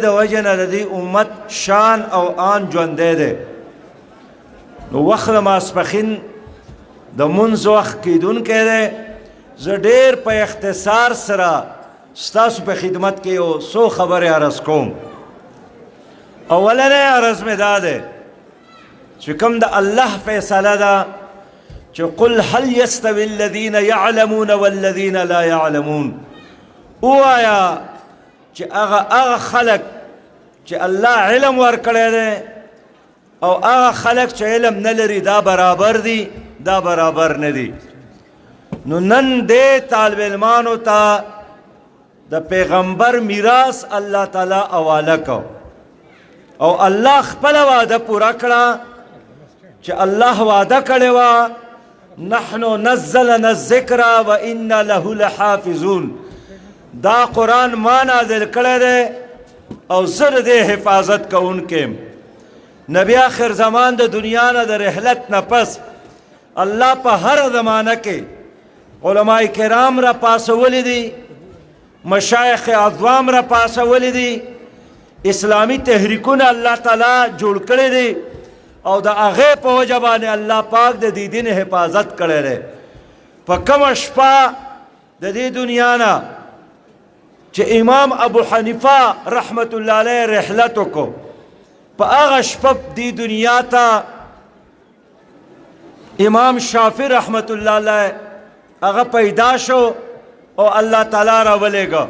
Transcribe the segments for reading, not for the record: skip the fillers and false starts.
د وجه نه د دې امت شان او آن ژوندی دی. نو وخت د ماسپښین د مونځ وخت کیدونکی دی. زه ډېر په اختصار سره ستاسو په خدمت کې یو څو خبرې عرض کوم. اولنی عرض مې دا دی چې کوم د الله فیصله ده چې قل هل یستوی الذین یعلمون والذین لا یعلمون، ووایه چې هغه خلک چې الله علم ورکړی دی او هغه خلک چې علم نه لري دا برابر دي؟ دا برابر نه دي. نو نن دې طالب علمانو ته د پیغمبر میراث الله تعالی حواله کو او الله خپل وعده پوره کړه چې الله وعده کړې وه نحنو نزلنا الذکر و انا له لحافظون. دا قرآن ما نازل کړی دی او زه د دې حفاظت کوونکی یم. نبی آخر زمان د دنیا نه د رحلت نه پس الله په هر زمانه کې علماء کرام را پاسولی دي، مشایخ اعظام را پاسولی دي، اسلامی تحریکونه الله تعالی جوړ کړی دي او د هغې په وجه باندې الله پاک د دې دین حفاظت کړی دی. په کومه شپه د دې دنیا نه چې امام ابو حنیفه رحمت الله علیه رحلت وکړو، په هغه شپه دې دنیا ته امام شافعی رحمت الله علیه هغه پیدا شو او الله تعالی را ولېږه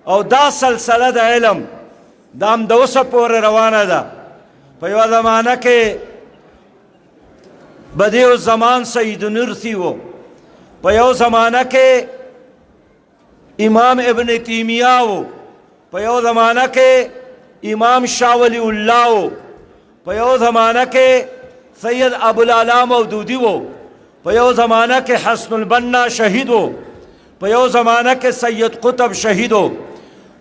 او دا سلسله د علم دا هم د اوسه پورې روانه ده. په یوه زمانه کې بدیع الزمان سید نرسی و، په یو زمانه کې امام ابن تیمیه و، په یو زمانه کې امام شاه ولی الله و، په یو زمانه کې سید ابوالعلا مودودی و، په یو زمانه کې حسن البنا شهید و، په یو زمانه کې سید قطب شهید و.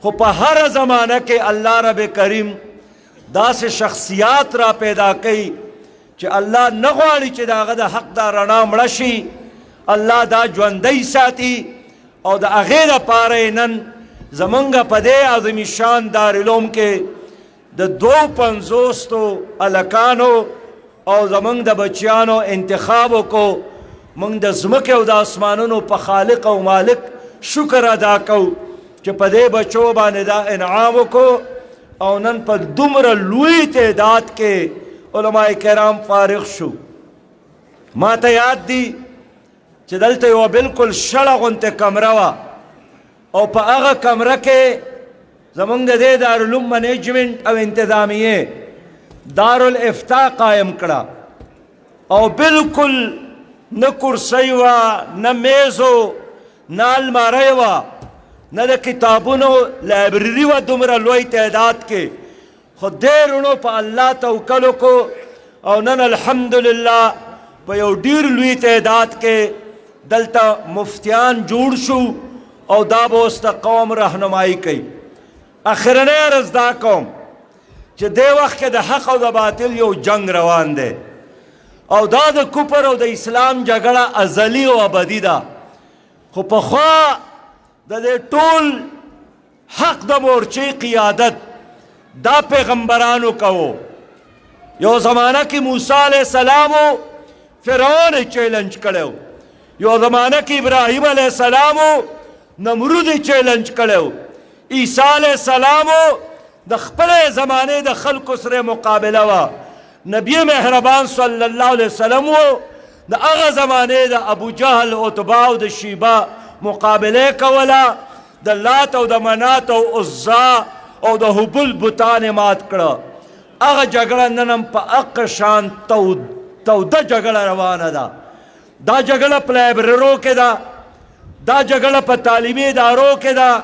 خو په هر زمانه کې الله رب کریم داسې شخصیات را پیدا کوي چې الله نه غواړي چې د هغه د حق دا رڼا مړه شي، الله دا ژوندی ساتي او د هغې دپاره نن زمونږ په دې عظیم شان دارالعلوم کې د 250 هلکانو او زمونږ د بچیانو انتخاب وکړو. موږ د ځمکې او د اسمانونو په خالق او مالک شکر ادا کوو چې په دې بچو باندې دا انعام وکړو او نن په دومره لوی تعداد کې علماء کرام فارغ شو. ما ته یاد دي چې دلته یوه بلکل شړه غوندې کمره وه او په هغه کمره کې زمونږ د دې دارالعلوم منیجمنټ او انتظامیې دارالافتاء قایم کړه او بلکل نه کرسی وه، نه میز و، نه الماری وه، نه د کتابونو لایبرري وه دومره لوی تعداد کې. خو دې رڼو په الله توکل وکړو او نن الحمدلله په یو ډېر لوی تعداد کې دلته مفتیان جوړ شو او دا به اوس د قوم رهنمایي کوي. اخرنی عرض دا کوم چې دې وخت کې د حق او د باطل یو جنگ روان دی او دا د کفر او د اسلام جګړه ازلی او ابدي ده. خو پخوا د دې ټول حق د مورچې قیادت دا پیغمبرانو کوو. یو زمانه کې موسی علیه السلام و فرعون یې چیلنج کړی، یو زمانه کې ابراهیم علیه السلام و نمرود یې چیلنج کړی، عیسی علیه السلام و د خپلې زمانې د خلکو سره مقابله وه. نبی مهربان صلی الله علیه وسلم و د هغه زمانې د ابو جهل عتبه او د شیبه مقابله کوله، د لات او د منات او عزا او د هبل بتان مات کړه. هغه جګړه نن هم په هغه شان توده جګړه روانه ده. دا جګړه په لایبررو کې ده، دا جګړه په تعلیمي ادارو کې ده،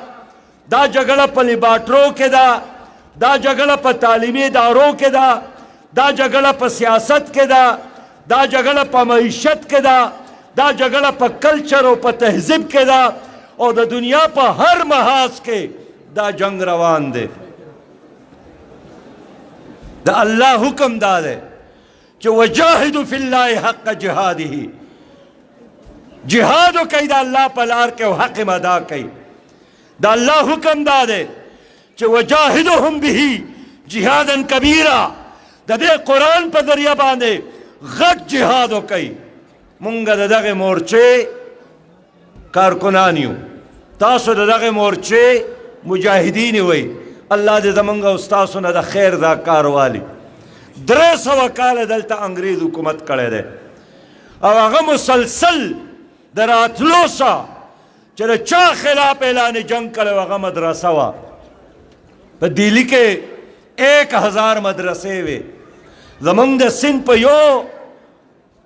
دا جګړه په لیبارټرو کې ده، دا جګړه په تعلیمي ادارو کې ده، دا جګړه په سیاست کې ده، دا جګړه په معیشت کې ده، دا جګړه په کلچر او په تهذیب کې ده او د دنیا په هر محاذ کې دا جنگ روان دی. د الله حکم دا دی چې وجاهدوا فی الله حق جهاده، جهاد وکئ د الله په لار کې او حق ادا کئ. د الله حکم دا دی چې وجاهدهم به جهادا کبیرا د دې قرآن په ذریعه باندې غټ جهاد وکړئ. مونږ د دغه مورچې کارکنان یو، تاسو د دغه مورچې مجاهدین وئ. الله دې زمونږ او ستاسو نه د خیر دا کار والي. 300 کاله دلته انګریز حکومت کړی دی او هغه مسلسل د راتلو سه چې د چا خلاف اعلان جنگ کړی هغه مدرسه وه. په دهلي کې 1000 مدرسې وې. زمونږ د سند په یو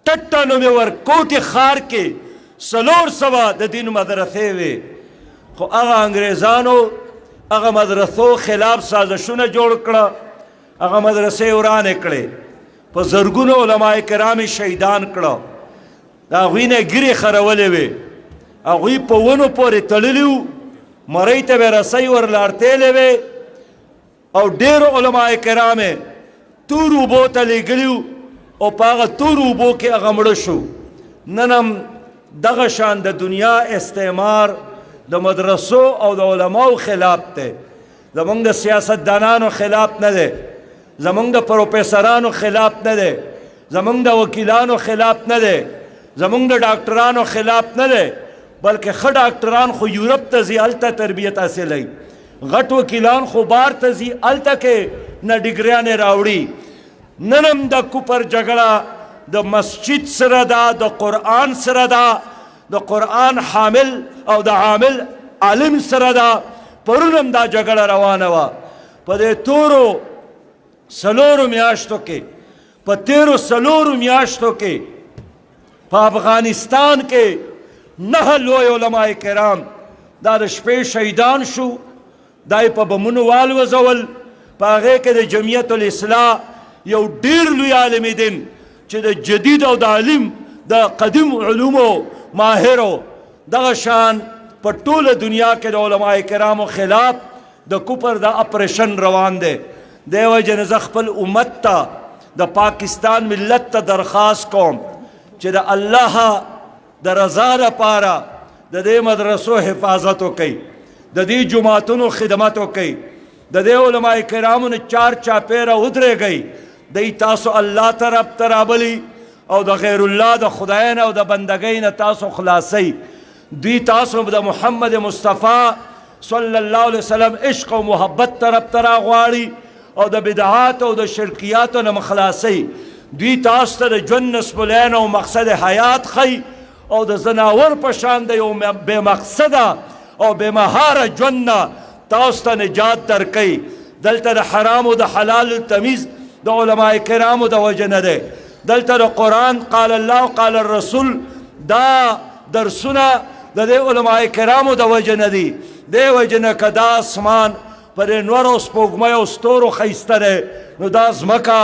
ټټه نومې ورکوټي ښار کې 400 د دین مدرسې وې. خو هغه انګریزانو هغه مدرسو خلاف سازشونه جوړ کړه، هغه مدرسې ورانې کړې، په زرګونو علماء کرام شهیدان کړه، د هغوی نه ګیرې خرولې وې، هغوی په ونو پورې تړلي وو، مرۍ ته به رسۍ ورلارتېلې وې او ډېرو علماء کرام یې تورو اوبو ته لېږلي وو او په هغه تورو اوبو کې هغه مړه شو. نن هم دغه شان د دنیا استعمار د مدرسو او د علماو خلاف دی. زمونږ د سیاستدانانو خلاف نه دی، زمونږ د پروفیسرانو خلاف نه دی، زمونږ د وکیلانو خلاف نه دی، زمونږ د ډاکټرانو خلاف نه دی، بلکې ښه ډاکټران خو یورپ ته ځي، هلته تربیت حاصلوي. غټ وکیلان خو بار ته ځي، هلته کې نه ډګریانې راوړي. نن هم د کفر جګړه د مسجد سره ده، د قرآن سره ده، د قرآن حامل او د عامل عالم سره ده. پرون هم دا جګړه روانه وه. په دې تورو 4 میاشتو کې، په تیرو 4 میاشتو کې په افغانستان کې 9 لوی علماء کرام دا د شپې شهیدان شو. دا یې په بمونو والوځول. په هغې کې د جمعیت الاصلاح یو ډېر لوی عالم دین چې د جدید او د علم د قدیم علومو ماهرو دغه شان په ټوله دنیا کې د علماء کرامو خلاف د کفر د اپریشن روان دی. دی وجې نه زه خپل امت ته د پاکستان ملت ته درخواست کوم چې د الله د رضا لپاره د دې مدرسو حفاظت وکړئ، د دې جماعتونو خدمت وکړئ، د دې علماء کرامو نه چار چاپیره ودرېږئ. دی تاسو الله طرف ته رابلي او د غیر الله د خدای نه او د بندګۍ نه تاسو خلاصئ. دوی تاسو د محمد مصطفی صلی الله علیه وسلم عشق او محبت طرف ته راغواړي او د بدعات او د شرکیاتو نه خلاصئ. دوی تاسو ته د ژوند نصب العین او مقصد حیات ښیي او د زناور په شان د یو بې مقصده او بې مهاره ژوند نه تاسو ته نجات درکوي. دلته د حرام او د حلال تمیز د علماء کرامو د وجه نه دی. دلته د قرآن قال الله قال الرسول دا درسونه د دې علماء کرامو د وجه نه دي. دې وجه نه که دا اسمان پر انور او سپوږمۍ او ستورو ښایسته دی، نو دا ځمکه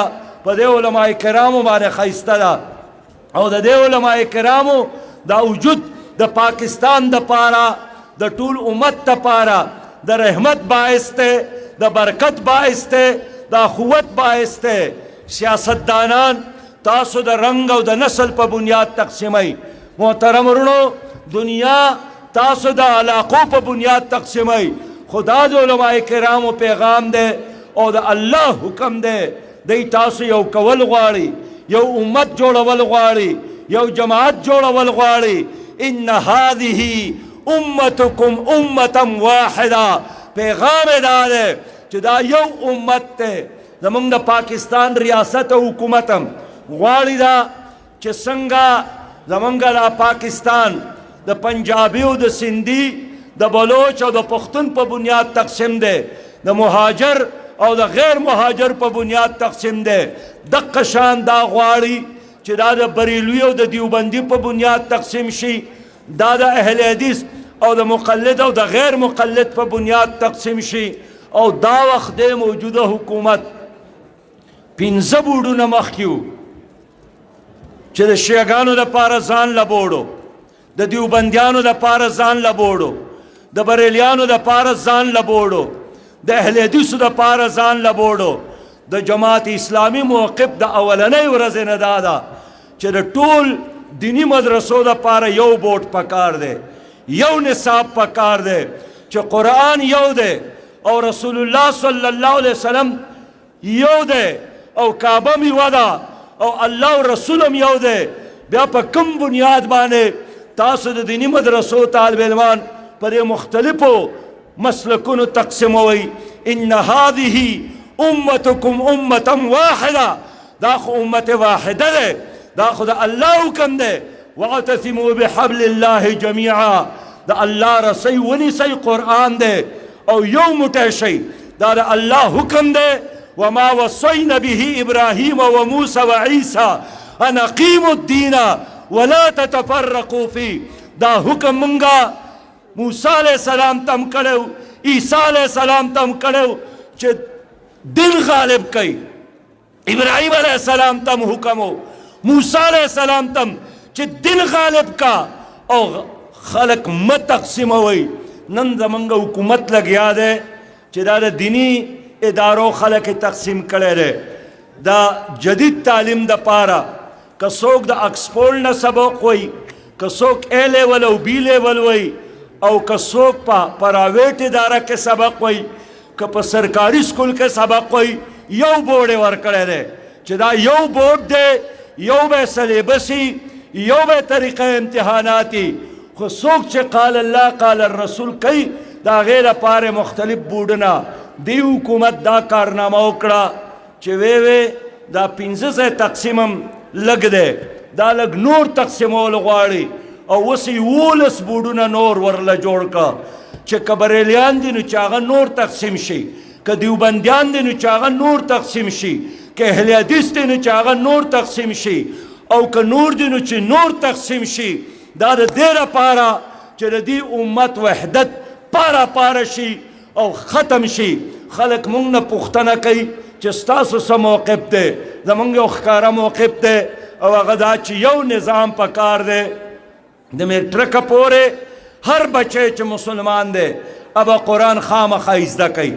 په دې علماء کرامو باندې ښایسته ده. او د دې علماء کرامو دا وجود د پاکستان دپاره د ټول امت دپاره د رحمت باعث دی، د برکت باعث دی، د اخوت باعث دی. سیاستدانان تاسو د رنگ او د نسل په بنیاد تقسیمئ. محترم ورونو، دنیا تاسو د علاقو په بنیاد تقسیمئ. خدا د علماء کرامو پیغام دی او د الله حکم دی. دی تاسو یو کول غواړي، یو امت جوړول غواړي، یو جماعت جوړول غواړي. ان هذه امتکم امتا واحده. پیغام دا دی چې دا یو امت دی. زمونږ د پاکستان ریاست او حکومت هم غواړي دا چې څنګه زمونږ دا پاکستان د پنجابي او د سندي د بلوچ او د پښتون په بنیاد تقسیم دی، د مهاجر او د غیر مهاجر په بنیاد تقسیم دی. دقه شان دا غواړي چې دا د بریلوي او د دیوبندي په بنیاد تقسیم شي، دا د اهل حدیث او د مقلد او د غیر مقلد په بنیاد تقسیم شي. او دا وخت د موجوده حکومت 15 بورډونه مخکې وو چې د شیعګانو دپاره ځان له بورډو، د دیوبندیانو دپاره ځان له بورډو، د بریلیانو دپاره ځان له بورډو، د اهل حدیثو دپاره ځان له بورډو. د جماعت اسلامي موقف د اولنۍ ورځې نه دا ده چې د ټول دینی مدرسو دپاره یو بورډ پکار دی، یو نصاب پکار دی، چې قرآن یو دی، او رسول الله صلی الله علیه وسلم یو دی او کعبه می ودا او الله او رسول هم یو دی، بیا په کوم بنیاد باندې تاسو د دینی مدرسو طالب علمان پر مختلفو مسلکونو تقسیموي؟ ان هذه امتکم امتا واحده، دا خو امت واحده ده، دا خو د الله حکم ده. واعتصموا بحبل الله جميعا، دا الله رسی ونیسی قرآن ده او یو موټی شئ، دا د الله حکم ده. وما وصينا به ابراهيم وموسى وعيسى ان اقيموا الدين ولا تتفرقوا فيه، دا حکم منگا موسی علیہ السلام تم کڑو، عیسیٰ علیہ السلام تم کڑو چھ دل غالب کئی. ابراہیم علیہ السلام تم حکم ہو، موسیٰ علیہ السلام تم چھ دل غالب کا او خلق مت تقسیم ہوئی. نن زمانگا حکومت لگیا دے چھ دا دینی اداروں خلق تقسیم کرے رہے. دا جدید تعلیم دا پارا کسوک دا اکسپورٹ نا سبق ہوئی، کسوک اے لیول او بی لیول ہوئی، او کسوک پا پراویٹ ادارہ کے سبق ہوئی، کپا سرکاری سکول کے سبق ہوئی. یو بورڈے ورکڑے رہے چھ دا یو بورڈ دے، یو بے سلیبسی، یو بے طریقہ امتحاناتی. خسوک چھ قال اللہ قال الرسول کئی دا غیر پارے مختلف بورڈنا دی حکومت دا کارنامہ اکڑا چھ وے دا 15 تقسیمم لگ دے، دا لگ نور تقسیمو لغواری او وسی وولس بورڈونا نور ورلا جوڑ کا چھ کبریلیان دی نو چاگا نور تقسیم شی، کہ دیوبندیان دی نو چاگا نور تقسیم شی، کہ اہل حدیث دی نو چاگا نور تقسیم شی، او کہ نور دی نو چھ نور تقسیم شی. دا دیر پارا چھ دی امت وحدت پارا پارا شی او ختم شی. خلق مونگ نا پختنا کئی چھ ستاسو سا موقف دے، زمانگی اخکارا موقف دے او اغدا چھ یو نظام پکار دے. دمی ٹرک پورے ہر بچے چھ مسلمان دے اب قرآن خام خائزدہ کئی،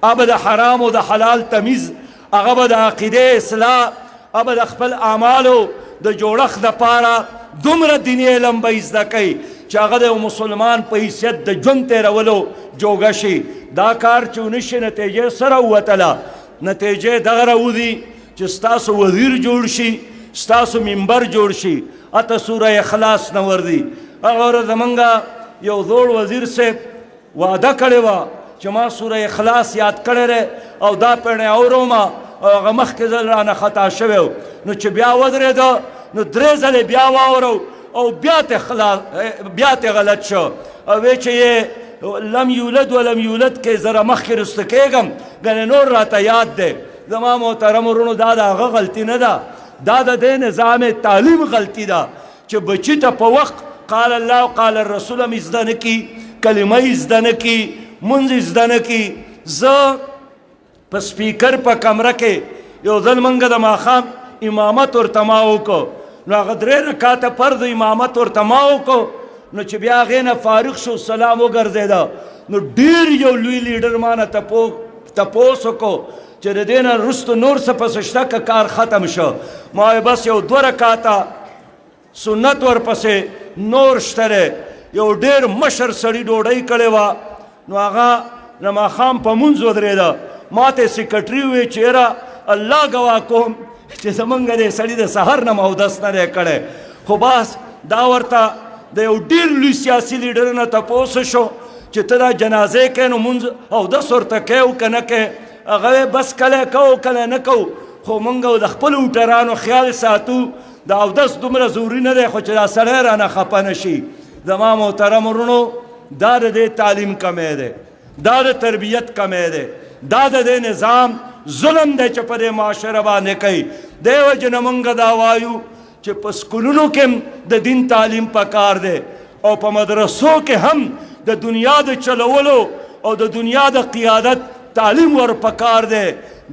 اب دا حرام و دا حلال تمیز، اب دا عقیدے اصلاح، اب دا خپل اعمالو دا جوڑخ دا پارا دمر دینی علم بایزدہ کئی چاگہ دا مسلمان پا حیثیت دا جن تیرولو جوگشی. دا کار چونشی نتیجے سر اوتلا، نتیجے دغر او دی چھ ستاسو وزیر جوڑ شی، ستاسو منبر جوڑ شی، اتا سورہ اخلاص نور دی. اگر زمانگا یو دوڑ وزیر سے وعدہ کڑے وا چھ ما سورہ اخلاص یاد کڑے رہے او دا پڑھنے اورو ما او اگا مخ کے ذل رانا خطا شویو نو چھ بیا ودرے دا نو دریزل بیا واورو او بیات غلط شو او ویچھ یہ لم یولد ولم یولد کے ذرا مخ کے رستکیگم گنے نور راتا یاد دے. زمان محترم رونو دادا آغا غلطی ندا، دادا دے نظام تعلیم غلطی دا چھ بچی تا پا وقت قال اللہ قال الرسول ہم ازدنکی، کلمہ ازدنکی، منز ازدنکی. پا سپیکر پا کمرہ کے یو ذل منگا دا ماخام امامت اور تماؤ کو نو اغدرے رکاتا پرد امامت اور تماؤ کو نو چھ بیا غینا فارغ شو سلام و گرزے دا نو دیر یو لوی لیڈر مانا تپوسو کو چھ دینا رست نور سپسشتا کا کار ختم شو. ماوی بس یو دو رکاتا سنت ور پسے نور شترے یو دیر مشر سڑی ڈوڑائی کڑے وا نو آغا نما خام پا منز ودرے دا ماتے سیکٹری ہوئے چیرا اللہ گواہ کوم چھ زمانگا دے سڑی دے سہر نماو دست نرے کڑے. خو باس داورتا دے یو دیر لوی سیاسی لیڈرنا تا پوسو شو چھ تدا جنازے کے نو منز او دس ورتا کہو کنکے اغوے بس کلے کہو کلے نکو. خو منگا دا خپل اوٹرانو خیال ساتو دا او دس دمرا زوری ندے خو چھ دا سڑے رانا خپا نشی. زمان محترم رونو دا دے تعلیم کمے دے، دا دے تربیت کمے دے، دا دے نظام ظلم دے چھ پدے معاشرہ بانے کئی. دے وجہ نمنگا دا وایو چھ پسکلونو کم دا دین تعلیم پکار دے او پا مدرسوں کے ہم دا دنیا دا چلولو او دا دنیا دا قیادت تعلیم ور پکار دے.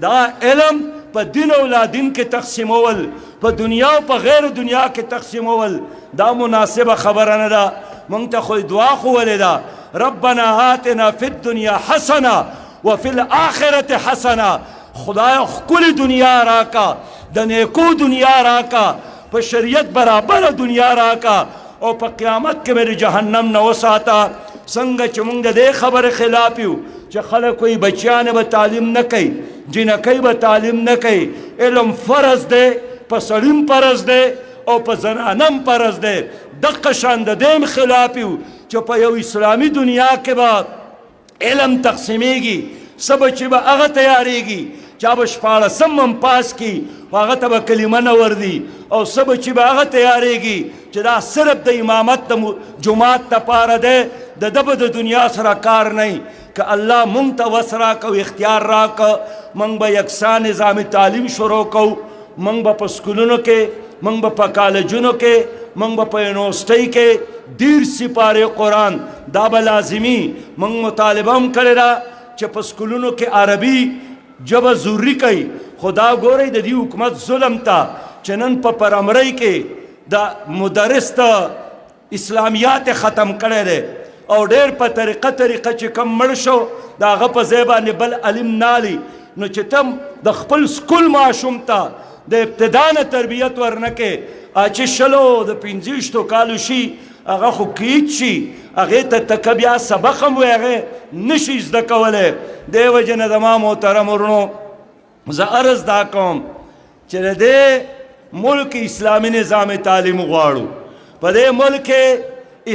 دا علم پا دین او لا دین کے تقسیم اول، پا دنیا و پا غیر دنیا کے تقسیم اول دا مناسب خبرن دا. منگتا خوی دعا خوالے دا ربنا آتنا فی الدنیا حسنا وفی الآخرت حسنا. خدایا کل دنیا راکا، دا نیکو دنیا راکا، پا شریعت برابر دنیا راکا او پا قیامت کے میرے جہنم نو ساتا. سنگا چمونگا دے خبر خلافیو چې خلک کوئی بچیان به تعلیم نه کوي، جنکۍ به تعلیم نه کوي. علم فرض دی، په سړیم فرض دی او په زنانم فرض دی. دقه شان د دې خلاف یو چې په یو اسلامي دنیا کې به علم تقسیمیږي، څه بچې به هغه تیاریږي چا به 14 هم پاس کی هغه ته به کلمه نه وردي، او څه بچې به هغه تیاریږي چې دا صرف د امامت د جماعت دپاره دی، د ده به د دنیا سره کار نه. که الله مونږ ته وس راکو، اختیار راکو، مونږ به یکسان نظام تعلیم شروع کو. مونږ به په سکولونو کې، مونږ به په کالجونو کې، مونږ به په یونیورسټۍ کې 10 سپارې قرآن دا به لازمي. مونږ مطالبه هم کړې ده چې په سکولونو کې عربي ژبه ضروري کوي. خدا ګورئ د دې حکومت ظلم ته چې نن په پرایمرۍ کې د مدرس ته اسلامیات ختم کړی دی، او ډېر په طریقه چې کم مړ شو د هغه په ځای باندې بل علم نالي. نو چې ته د خپل سکول ماشوم ته د ابتدا نه تربیت ورنکې، چې شلو د 25 کالو شي هغه خو کیچ شي، هغې ته تکه بیا سبق هم وایي هغې نشي زده کولی. دې وجې نه زما محترم ورونو زه عرض دا کوم چې د دې ملک اسلامي نظام تعلیم غواړو، په دې ملک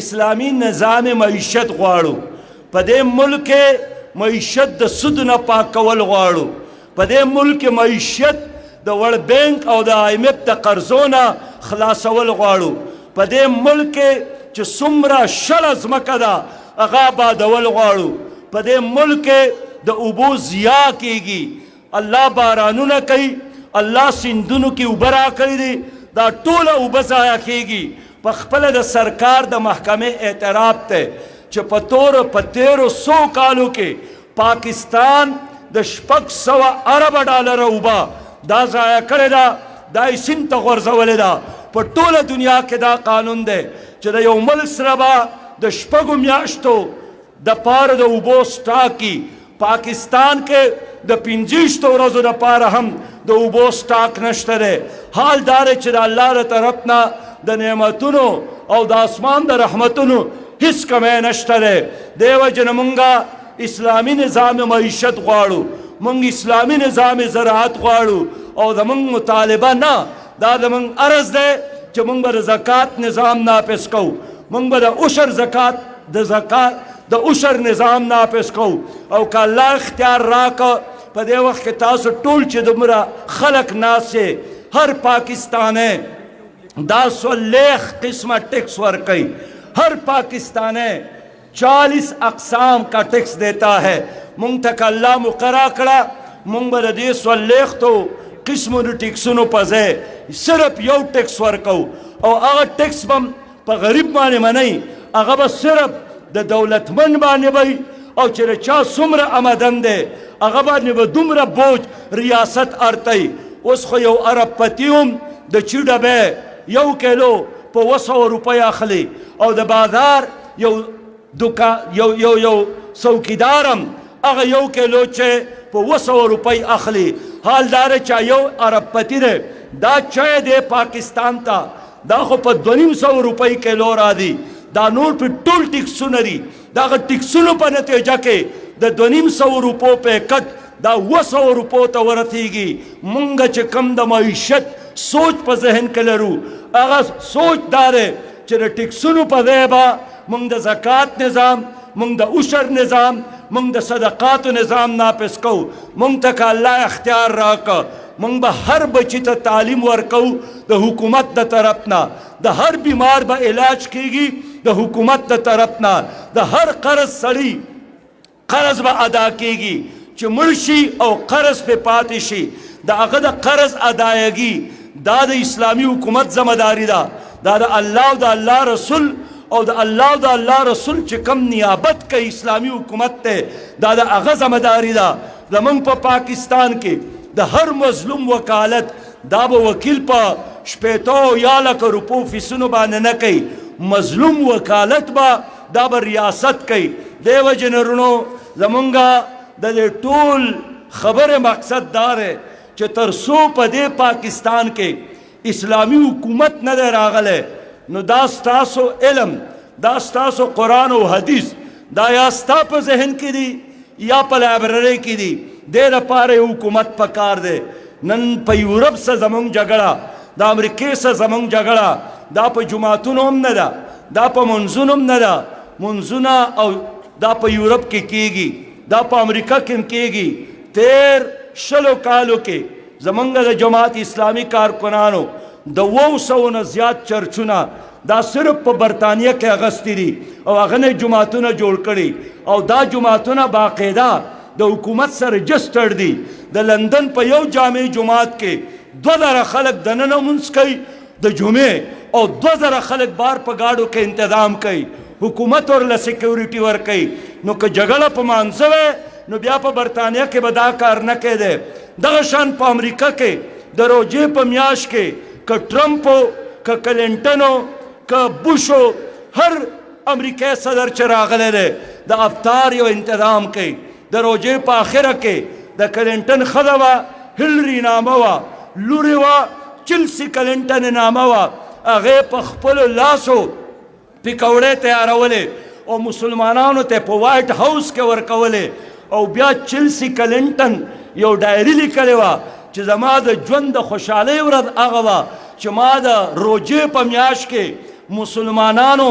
اسلامی نظام معیشت غواړو، په دې ملک معیشت د سود نه پاکول غواړو، په دې ملک معیشت د ورلډ بینک او د IMF د قرضو نه خلاصول غواړو، په دې ملک چې څومره شله ځمکه ده هغه آبادول غواړو، په دې ملک د اوبو ضیاع کیږي، الله بارانونه کوي، الله سیندونو کې اوبه راکړي دي، دا ټوله اوبه ضایع کیږي. په خپله د سرکار د محکمې اعتراف دی چې په 1300 کالو کې پاکستان د 600 ارب ډالر اوبه دا ضایع کړې ده، دا یې سیند ته غورځولې ده. په ټوله دنیا کې دا قانون دی چې د یو ملک سره به د 6 میاشتو دپاره د اوبو سټاک. پاکستان کې د 25 ورځو دپاره هم د اوبو سټاک نشته دی. حال دا دی چې د الله له طرف نه د نعمتونو او د اسمان د رحمتونو هیڅ کمی نشته دی. دې وجې نه مونږ اسلامي نظام معیشت غواړو، مونږ اسلامي نظام زراعت غواړو، او زمونږ مطالبه نه، دا زمونږ عرض دی چې مونږ به د زکات نظام نافذ کوو، مونږ به د عشر زکات د عشر نظام نافذ کوو. او که الله اختیار راکړه په دې وخت کې تاسو ټول چې دومره خلک ناست یې، هر پاکستانی دا 40 قسمه ٹیکس ورکوي، ہر پاکستانی 40 اقسام کا ٹیکس دیتا ہے. مونږ ته الله مقرره کړه مونږ به د دې 40 قسمو د ټیکسونو په ځای صرف یو ټیکس ورکو، او هغه ټیکس به په غریب باندې منئ، هغه به صرف د دولتمند باندې وي، او چې چا څومره آمدن دی هغه باندې به دومره بوج ریاست ارتئ. اوس خو یو ارب پتی هم د چی ډبې 1 کیلو په 200 روپۍ اخلي، او د بازار یو څوکیدارم هغه 1 کیلو چې په 200 روپۍ اخلي. حال دا دی چې یو ارب پتی دی دا چای دی پاکستان ته دا خو په 250 روپۍ کیلو را دي، دا نور په ټول ټیکسونه دي. دا هغه ټیکسونو په نتیجه کې د 250 روپو پیکټ دا 200 روپو ته ورسیږي. مونږ چې کم د معیشت سوچ په ذهن کې لرو، هغه سوچ دا دی چې د ټیکسونو په ځای به مونږ د زکات نظام، مونږ د عشر نظام، مونږ د صدقاتو نظام نافذ کوو. مونږ ته که الله اختیار راکړه مونږ به هر بچی ته تعلیم ورکو د حکومت د طرف نه، د هر بیمار به علاج کیږي د حکومت د طرف نه، د هر قرض سړی قرض به ادا کیږي چې مړ شي او قرض پې پاتې شي، د هغه د قرض ادایګي دا د اسلامي حکومت ذمہ داری ده. دا د الله او د الله رسول او د الله او د الله رسول چې کم نیابت کوي اسلامي حکومت ته، دا د هغه ذمہ داری ده. زمونږ په پاکستان کې د هر مظلوم وکالت دا به وکیل په 80 روپو فیسونو باندې نه کوي، مظلوم وکالت به دا به ریاست کوي. دې وجې نه رونو زمونږ د دې ټول خبره مقصد دا دی چې تر څو په دې پاکستان کې اسلامی حکومت نه دی راغلی، نو دا ستاسو علم، دا ستاسو قرآن او حدیث دا یا ستا په ذهن کې دي یا په لایبررۍ کې دي. دې دپاره یو حکومت پکار دی. نن په یورپ سره زمونږ جګړه، د امریکې سره زمونږ جګړه، دا په جماعتونو هم نه ده، دا په منځونو هم نه ده. منځونه او دا په یورپ کې کېږي، دا په امریکا کې هم کېږي. تیر 20 کالو کې زمونږ د جماعت اسلامی کارکنانو د 200 نه زیات چرچونه دا صرف په برطانیه کې اغستی دي او هغه نه جماعتونه جوړ کړي او دا جماعتونه باقاعده د حکومت سره رجسټرډ دي. د لندن په یو جامع جماعت کې 2000 خلک دننه مونځ کوي د جمعې او 2000 خلک بار په گاډو کې انتظام کوي. حکومت ورله سیکیورټي ورکوي. نو که جګړه په مانځه وی نو بیا په برطانیه کې به دا کار نه کېده. دغه شان په امریکا کې د روژې په میاشت کې که ټرمپو، که کلینټنو، که بوشو، هر امریکایي صدر چې راغلی دی د افطار یو انتظام کوي. د روژې په آخره کې د کلینټن ښځه وه، هیلري نامه وه، لورې وه چلسي کلینټن نامه وه. هغې په خپلو لاسو پکوړې تیارولې او مسلمانانو ته په وایټ هاوس کې ورکولې. او بیا چلسي کلینټن یو ډایري لیکلې وه چې زما د ژوند د خوشحالۍ ورځ هغه وه چې ما د روژې په میاشت کې مسلمانانو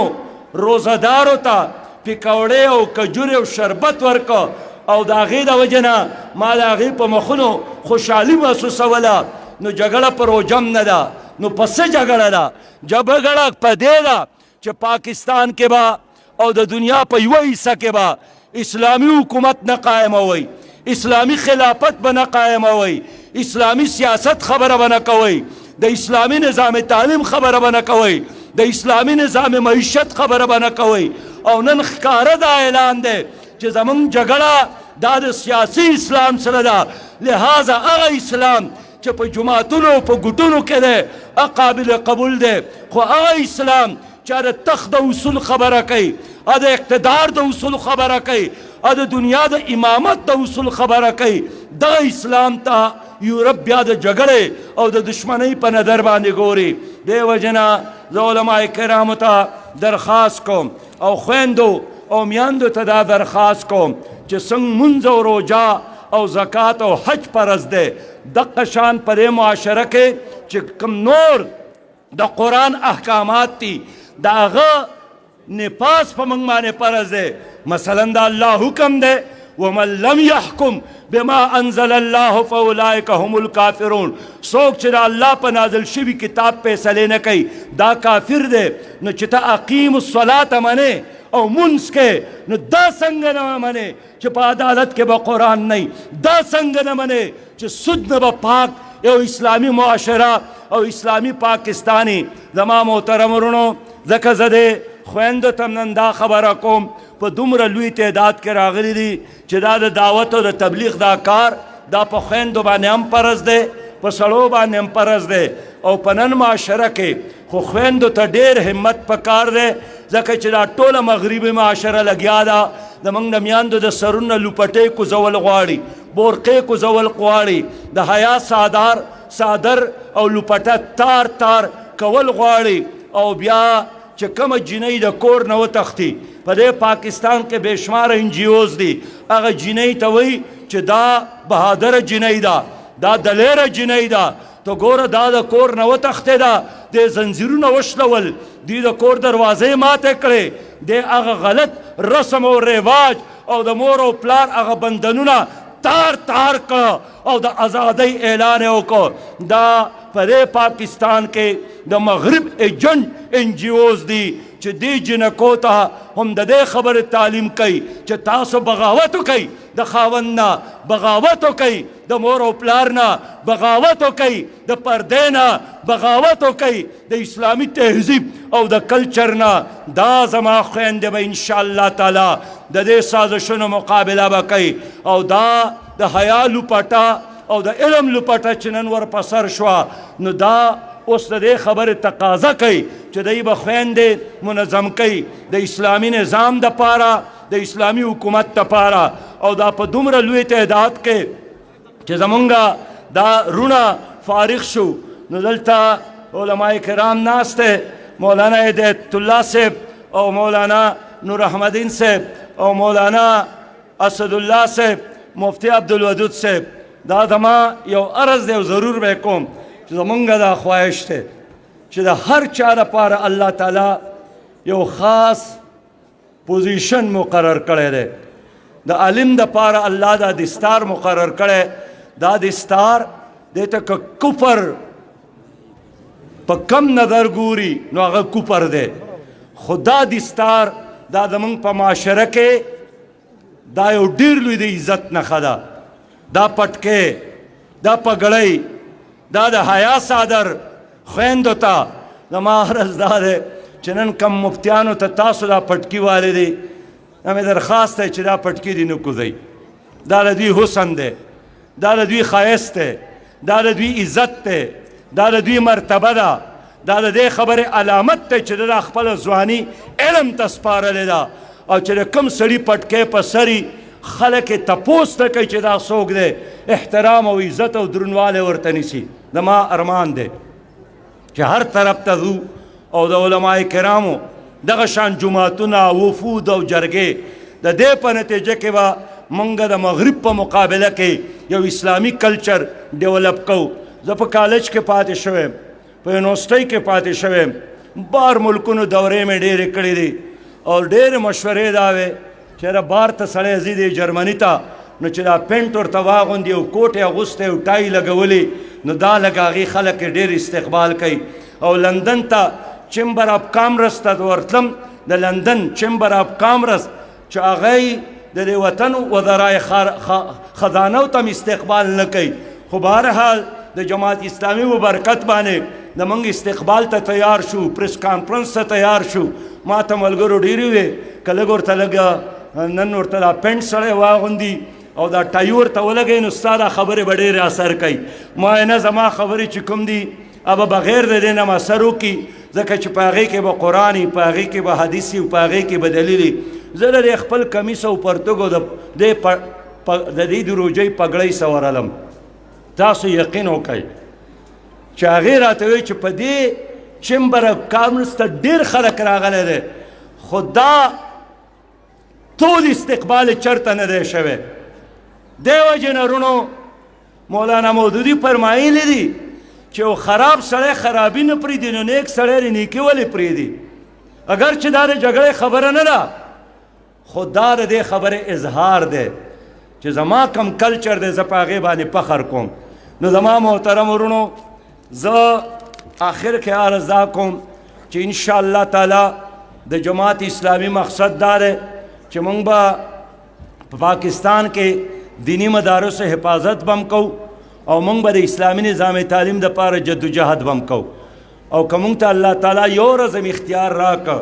روزهدارو ته پکوړې او کجورې او شربت ورکړه او د هغې د وجې نه ما د هغې په مخونو خوشحالي محسوسوله. نو جګړه په روژه هم نه ده. نو په څه جګړه ده؟ جګړه په دې ده چې پاکستان کې به او د دنیا په یوه حصه کې به اسلامی حکومت نه قائموي، اسلامی خلافت به نه قائموي، اسلامی سیاست خبره به نه کوئ، د اسلامی نظام تعلیم خبره به نه کوئ، د اسلامی نظام معیشت خبره به نه کوئ. او نن ښکاره دا اعلان دی چې زمونږ جګړه دا د سیاسي اسلام سره ده. لہذا هغه اسلام چې په جماعتونو په ګوټونو کې دی قابل قبول دی، خو هغه اسلام چې د تخت د اصول خبره کوي، د اقتدار د اصول خبره کوي، د دنیا د امامت د اصول خبره کوي، دا اسلام ته یورپ بیا د جګړې او د دشمنۍ په نظر باندې ګوري. دې وجې نه زه علماء کرامو ته درخواست کوم او خویندو او میاندو ته دا درخواست کوم چې څنګه مونځ او روژه او زکات او حج فرض دی، دغه شان په دې معاشره کې چې کوم نور د قرآن احکامات دي د هغه نفاذ په موږ باندې فرض دی. مثلا د الله حکم دی ومن لم يحكم بما انزل الله فاولئك هم الكافرون. څوک چې د الله په نازل شوي کتاب فیصلې نه کوي دا کافر دی. نو چې ته اقیم الصلاة منې او منځ کې، نو دا څنګه نه منې چې په عدالت کې به قرآن نه وي؟ دا څنګه نه منې چې سود نه به پاک یو اسلامی معاشره او اسلامی پاکستانی؟ زما محترم ورونو، ځکه زه د خویندو ته نن دا خبره کوم په دومره لوی تعداد کې راغلي دي چې دا د دعوت او د تبلیغ دا کار دا په خویندو باندې هم فرض دی، په سړو باندې هم فرض دی. او په نن معاشره کې خو خویندو ته ډېر همت پکار دی، ځکه چې دا ټوله مغربي معاشره لګیا ده زموږ د میاندو د سرونه لوپټۍ کوزول غواړي، بورقې کوزول غواړي، د حیا صادر او لوپټه تار تار کول غواړي. او بیا چې کومه جنۍ د کور نه وتښتي، په دې پاکستان کې بې شماره NGOs دي، هغه جنۍ ته وایي چې دا بهادره جنۍ ده، دا دلیره جنۍ ده. ته ګوره دا د کور نه وتښتېده، د زنځیرونه وشلول، دوی د کور دروازې ماتې کړې، د هغه غلط رسم او رواج او د مور او پلار هغه بندنونه تار تار کړه او د ازادۍ اعلان یې وکړ. دا په دې پاکستان کې د مغرب ایجنټ NGOs دي چې دې جنکو ته هم د دې خبرې تعلیم کوي چې تاسو بغاوت وکئ، د خاوند نه بغاوت وکئ، د مور او پلار نه بغاوت وکئ، د پردې نه بغاوت وکئ، د اسلامي تهذیب او د کلچر نه. دا زما خویندې به انشاءالله تعالی د دې سازشونو مقابله به کوي. او دا د حیا لوپټه او د علم لوپټه چې نن ور په سر شوه، نو دا اوس د دې خبرې تقاضا کوي چې دوی به خویندې منظم کوي د اسلامي نظام دپاره، د اسلامي حکومت دپاره. او دا په دومره لوی تعداد کې چې زمونږ دا رونه فارغ شو، نو دلته علماء کرام ناست دی، مولانا هدایت الله صاحب او مولانا نور احمدین صاحب او مولانا اسد الله صاحب مفتی عبدالودود صاحب دا زما یو عرض دی او ضرور به کوم چې زمونږ دا خواهش دی چې د هر چا لپاره الله تعالی یو خاص پوزیشن مقرر کړی دی د عالم دپاره الله دا دستار مقرر کړی دا دستار دی ته که کفر په کم نظر ګوري نو هغه کفر دی خو دا دستار دا زمونږ په معاشره کې دا یو ډېر لوی د عزت نښه ده دا پټکې دا پګړۍ دا د حیا صادر خویندو ته زما عرض دا دی چې نن کم مفتیانو ته تاسو دا پټکي والې دی دا مې درخواست دی چې دا پټکي دې نه کوزئ دا د دوی حسن دی دا د دوی ښایست دی دا د دوی عزت دی دا د دوی مرتبه ده دا د دې خبرې علامت دی چې دا خپله ځواني علم ته سپارلې ده او چې د کوم سړي پټکی په سري خلک یې تپوس نه کوي چې دا څوک دی احترام او عزت او درنوالی ورته نیسي زما ارمان دی چې هر طرف ته ځو او د علماء کرامو دغه شان جماعتونه وفود او جرګې د دې په نتیجه کې به موږ د مغرب په مقابله کې یو اسلامي کلچر ډیولپ کوو زه په کالج کې پاتې شویم په یونیورسټۍ کې پاتې شویم بار ملکونو دورې مې ډېرې کړې دي او ډېرې مشورې دا وې چې یاره بار ته سړی ځي دی جرمني ته نو چې دا پینټ ورته واغوندي او کوټ یې اغوستی او ټای لګولې نو دا لږ هغې خلک یې ډېر استقبال کوي او لندن ته چمبر آف کامرس ته ورتلم د لندن چمبر آف کامرس چې هغه د دې وطن وزرای خزانو ته استقبال نه کوي خو بهرحال د جماعت اسلامي و برکت باندې د موږ استقبال ته تیار شو پریس کانفرنس ته تیار شو ما ته ملګرو ډېرې وې که لږ ورته لږ نن ورته دا پینټ سړی واغوندي او دا ټای ورته ولګوي نو ستا دا خبرې به ډېرې اثر کوي ما نه زما خبرې چې کوم دي ابه بغیر د دې نه م اثر وکړي ځکه چې په هغې کې به قرآن وي په هغې کې به حدیث وي په هغې کې به دلیل وي زه د دې خپل کمیس او پرتګو د دې د روژۍ پګړۍ سورلم تاسو یقین وکئ چې هغې راته وایي چې په دې چمبر اف کامرس ته ډېر خلک راغلی دی خو دا ټول استقبال یې چېرته نه دی شوی دې وجې نه رونو مولانا مودودي فرمایلی دي چې یو خراب سړی خرابي نه پرېږدي نو نیک سړی یې نیکي ولې پرېږدي اگر چې دا د جګړې خبره نه ده خو دا د دې خبرې اظهار دی چې زما کم کلچر دی زه په هغې باندې فخر کوم نو زما محترم ورونو زه آخر کې عرض دا کوم چې انشاءالله تعالی د جماعت اسلامي مقصد دا دی چې موږ به په پاکستان کې دینی مدارسو حفاظت بم کوو او موږ به د اسلامي نظام تعلیم دپاره جدوجهد بم کوو او که موږ ته الله تعالی یو رزم اختیار راکړه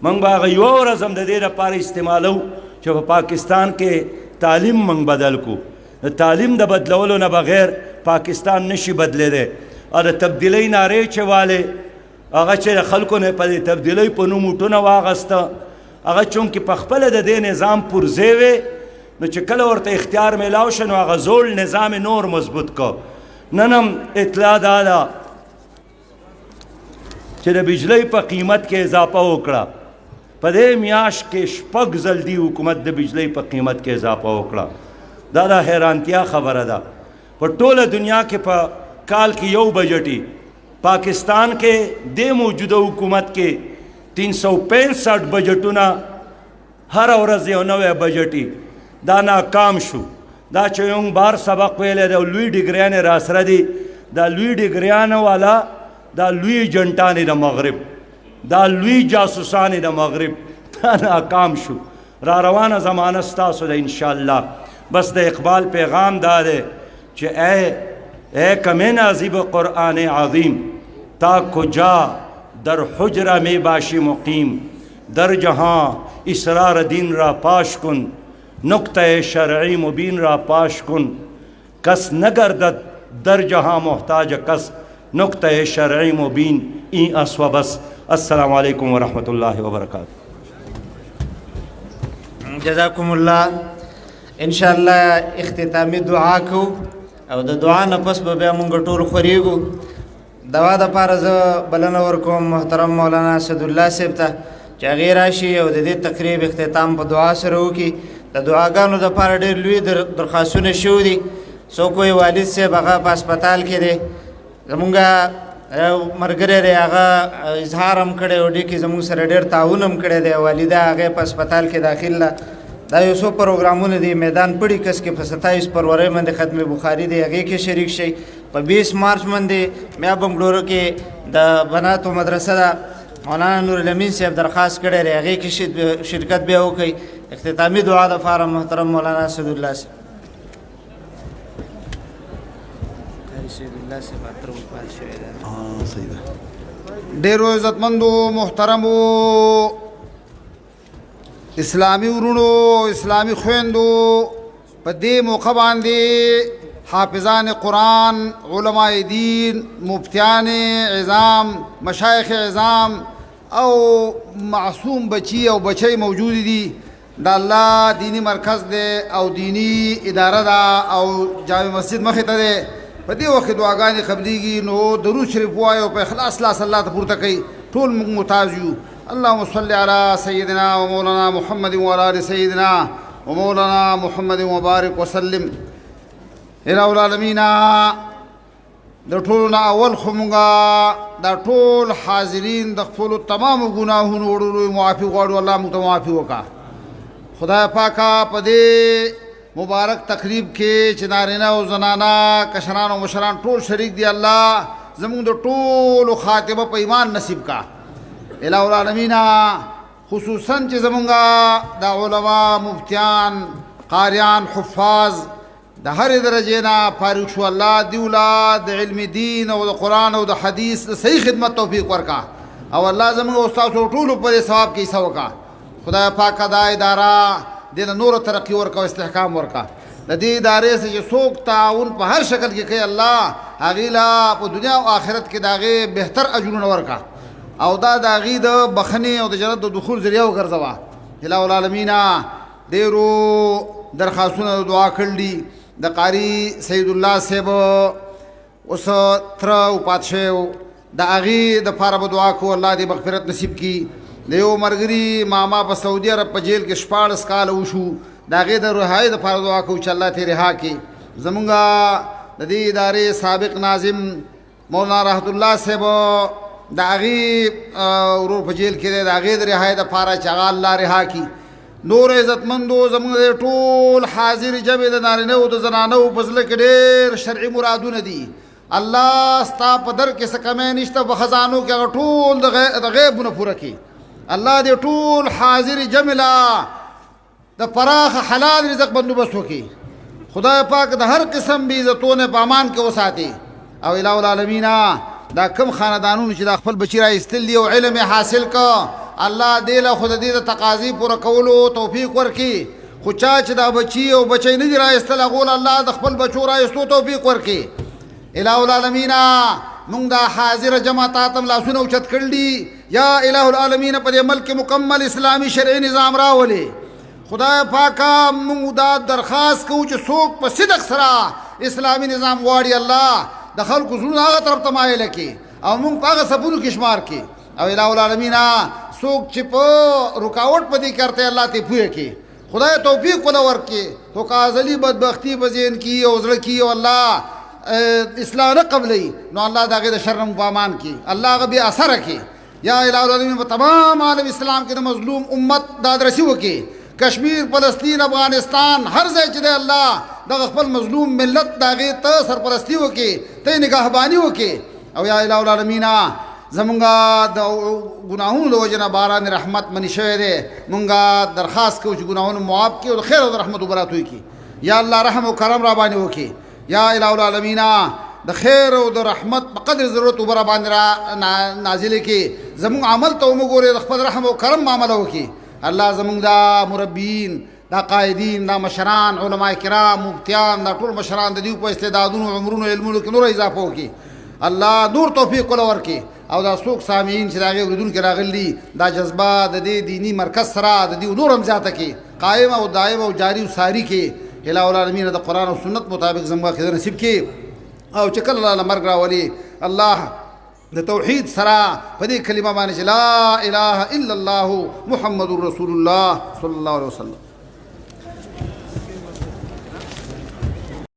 موږ به هغه یو رزم د دې لپاره استعمالو چې په پاکستان کې تعلیم موږ بدل کړو د تعلیم د بدلولو نه بغیر پاکستان نشي بدلیدی او د تبدیلۍ نارې چې والې هغه چې د خلکو نه په دې تبدیلۍ په نوم اوټونه واغسته هغه چونکې په خپله د دې نظام پرځې وې نو چې کله ورته اختیار میلاو شه نو هغه زوړ نظام نور مضبوط کو نن هم اطلاع دا ده چې د بجلۍ په قیمت کې اضافه وکړه په دې میاشت کې شپږ ځل دی حکومت د بجلۍ په قیمت کې اضافه وکړه دا د حیرانتیا خبره ده په ټوله دنیا کې په کال کې یو بجټي پاکستان کې د موجوده حکومت کې 365 بجټونه هر ورځ یو نوی بجټي دا ناکام شو دا چې یو بار سبق ویلی دی او لوی ډګریانې راسره دي دا لوی ډګریانو والا دا لوی جنټانې د مغرب دا لوی جاسوسانې د مغرب دا ناکام شو را روانه زمانه ستاسو ده انشاءالله بس د اقبال پیغام دا دی چې اے کمه نازیب قرآن عظیم تا کجا در حجره می باشی مقیم در جهان اسرار دین را پاش کن نقطه شرعی مبین را پاش کن کس نگردد در جهان محتاج کس نقطه شرعی مبین این اسوا بس السلام علیکم ورحمۃ اللہ وبرکاتہ جزاکم الله انشاءالله اختتامی دعا کو او د دعا نه پس به بیا مونږ ټول خورېږو دوا دپاره زه بلنه ورکوم محترم مولانا اسدالله صاحب ته چې هغې راشي او د دې تقریب اختتام په دعا سره وکړي د دعاګانو دپاره ډېر لوی درخواستونه شوي دي. څوک وایي والد صاحب هغه په هسپتال کې دی، زمونږ یو ملګری دی هغه اظهار هم کړی و ډېر کې زمونږ سره ډېر تعاون هم کړی دی، والده هغې په هسپتال کې داخل ده. دا یو څو پروګرامونه دي میدان پړي کس کې په 27 فروری باندې ختم بخاري دی، هغې کې شریک شئ. په 20 مارچ باندې بیا بنګلورو کې د بناتو مدرسه ده، مولانا نور الامین صاحب درخواست کړی دی، هغې کې شرکت بیا وکړئ. اختتامی دعا دپاره محترم مولانا اسدالله صاحب. ډیرو عزتمندو محترمو اسلامی ورونو، اسلامی خویندو، په دې موقع باندې حافظان قرآن، علماء دین، مفتیان عظام، مشایخ عظام او معصوم بچی او بچی موجود دي. دا الله دینی مرکز دی او دینی اداره ده او جامع مسجد مخې ته دی. په دې وخت دعاګانې قبلیږي، نو درود شریف ووایو، په اخلاص لاس الله ته پورته کوي. ټول موږ محتاج یو. اللهم صل علی سیدنا و مولانا محمد و علی آل سیدنا و مولانا محمد وبارک وسلم. الہ العالمین د ټولو نه اول خو مونږه دا ټول حاضرین د خپلو تمامو ګناهونو وړلو معافي غواړو. الله موږ ته معافي وکړه. خدای پاکه په دې مبارک تقریب کې چې نارینه او زنانه، کشران او مشران ټول شریک دي، الله زمونږ د ټولو خاتمه په ایمان نصیب کا. الہ العالمین خصوصا چې زمونږ د علما، مفتیان، قاریان، حفاظ د هرې درجې نه فارغ شو، الله دیولا د علم دین او د قرآن او د حدیث د صحیح خدمت توفیق ورکا، او الله زمونږ استادو ټولو په دې ثواب کې حصه وکړه. خدای پاک دا اداره دې له نور ترقی ورکا او استحکام ورکا. د دې ادارې سره چې څوک تعاون په هر شکل کې کوي، الله هغې له په دنیا او آخرت کې د هغې بهتر اجرونه ورکا، او دا د هغې د بخښنې او د جنت د دخول ذریعه وګرځوه. الہ العالمین ډېرو درخواستونه د دعا کړل دي. د قاری سید الله صاحب اوس تره وفات شوی و، د هغې دپاره به دعا کوو الله دې مغفرت نصیب کړي. د یو ملګري ماما په سعودي عرب په جیل کې 14 کاله وشو، د هغې د رهایۍ دپاره دعا کوو چې الله ترې رها کړي. زمونږ د دې ادارې سابق ناظم مولانا رحمت الله صاحب د هغې ورور په جیل کې دی، د هغې د رهایۍ دپاره چې هغه الله رها کړي. نور عزتمندو زمونږ د ټول حاضر جمع د نارینه او د زنانو په زړه کې ډېر شرعي مرادونه دي. الله ستا په در کې څه کمی نشته، په خزانو کې هغه ټول د غیبونه پوره کړي. الله دې ټول حاضر جمع لا د پراخ حلال رزق بندوبست وکړي. خدای پاک د هر قسم بې عزتونه په امان کې وساتي. او الہ العالمین دا کم خاندانونو چې دا خپل بچي راایستل دي او علم حاصل که، الله دې له خو د دې د تقاضي پوره کولو توفیق ورکړي. خو چا چې دا بچي او بچی نه دي راایستل، هغو الله د خپل بچو راایستو توفیق ورکړي. الہ العالمین مونږ دا حاضر جمع تا ته لاسونه اوچت کړل دي. یا الہ العالمین په دې ملک مکمل اسلامي شرعي نظام راولې. خدای پاکه مونږ دا درخواست کوو چې څوک په صدق سره اسلامي نظام غواړي، الله د خلکو زړونه هغه طرف ته مایله کړي او مونږ په هغه صفونو کې شمار کړي. او الہ العالمین څوک چې په رکاوټ په دې کرته، الله ته پوهه کړي، خدای توفیق ولا ورکړي. خو که ازلي بدبختي په ذهن کې او زړه کې او الله اصلاح نه قبلوي، نو الله د هغې د شر نه په امان کړي، الله هغه بې اثره کړي. یا الہ العالمین په تمام عالم اسلام کې د مظلوم امت دادرسي وکړي. کشمیر، فلسطین، افغانستان، هر ځای چې دی الله دغه خپل مظلوم ملت د هغې ته سرپرستي وکړي، ته یې نگهباني وکړي. او یا الہ العالمین زمونږ د ګناهونو د وجې نه باران رحمت منې شوی دی. مونږ درخواست کوو چې ګناهونه معاف کړي او د خیر او د رحمت وبراتو یې کړي. یا الله رحم او کرم را باندې وکړي. یا الہ العالمین د خیر او د رحمت په قدر ضرورت اوبه را باندې را نازلې کړي. زمونږ عمل ته ومګورې، د خپل رحم او کرم معامله وکړي. الله زمونږ دا مربیین، دا قائدین، دا مشران، علماء کرام، مفتیان، دا ټول مشران د دوی په استعدادونو، عمرونو، علمونو کې نور اضافه وکړي. الله نور توفیق ولا ورکړي. او دا څوک سامعین چې د هغې اورېدونکي راغلي، دا جذبه د دې دیني مرکز سره د دې نور هم زیاته کړي، قائم او دائم او جاري او ساري کړي. الہ العالمین د قرآن او سنت مطابق زموږ عقیده نصیب کړي. او چې کله الله مرګ راولي، الله د توحید سره په دې کلمه باندې چې لا اله الا الله محمد رسول الله صلی الله علیه وسلم